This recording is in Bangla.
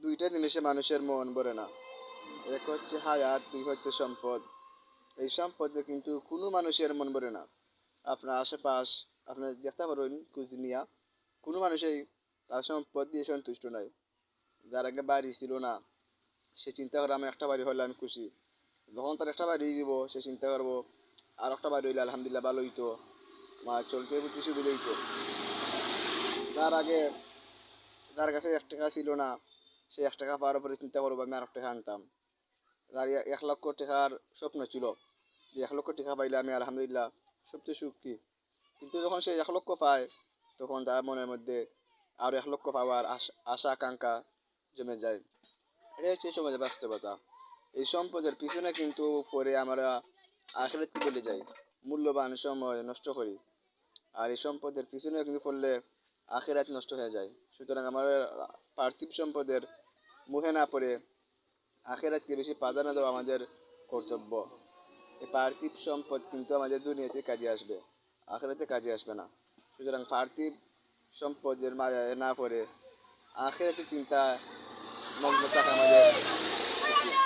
দুইটা জিনিসে মানুষের মন ভরে না। এক হচ্ছে হায়াত, দুই হচ্ছে সম্পদ। এই সম্পদে কিন্তু কোনো মানুষের মন ভরে না। আপনার আশেপাশ আপনি দেখতে পারেন কুচনিয়া, কোনো মানুষই তার সম্পদ দিয়ে সন্তুষ্ট নয়। যার আগে বাড়ি ছিল না, সে চিন্তা করে আমি একটা বাড়ি হলে আমি খুশি। যখন তার একটা বাড়ি দিব, সে চিন্তা করবো আর একটা বাড়ি হইলে আলহামদুলিল্লাহ ভালো হইতো, আমার চলতে বুঝতে সুবিধা হইতো। তার আগে যার কাছে 1 টাকা ছিল না, সে 1 টাকা পাওয়ার পরে চিন্তা করবো আমি আর 1 টাকা আনতাম। যার 1 লক্ষ টাকার স্বপ্ন ছিল যে 1 লক্ষ টাকা পাইলে আমি আলহামদুলিল্লাহ সবচেয়ে সুখী, কিন্তু যখন সে 1 লক্ষ পায়, তখন তার মনের মধ্যে আরও 1 লক্ষ পাওয়ার আশা আকাঙ্ক্ষা জমে যায়। এটাই হচ্ছে সমাজের বাস্তবতা। এই সম্পদের পিছনে কিন্তু পরে আমরা আখেরাতকে ভুলে যাই, মূল্যবান সময় নষ্ট করি। আর এই সম্পদের পিছনে কিন্তু পড়লে আখেরাত নষ্ট হয়ে যায়। সুতরাং আমাদের পার্থিব সম্পদের মুখে না পড়ে আখেরাতকে বেশি প্রাধান্য দেওয়া আমাদের কর্তব্য। এই পার্থিব সম্পদ কিন্তু আমাদের দুনিয়াতে কাজে আসবে, আখেরাতে কাজে আসবে না। সুতরাং পার্থিব সম্পদের মাঝে না পড়ে আখেরাতে চিন্তা মগ্ন থাকা আমাদের উচিত।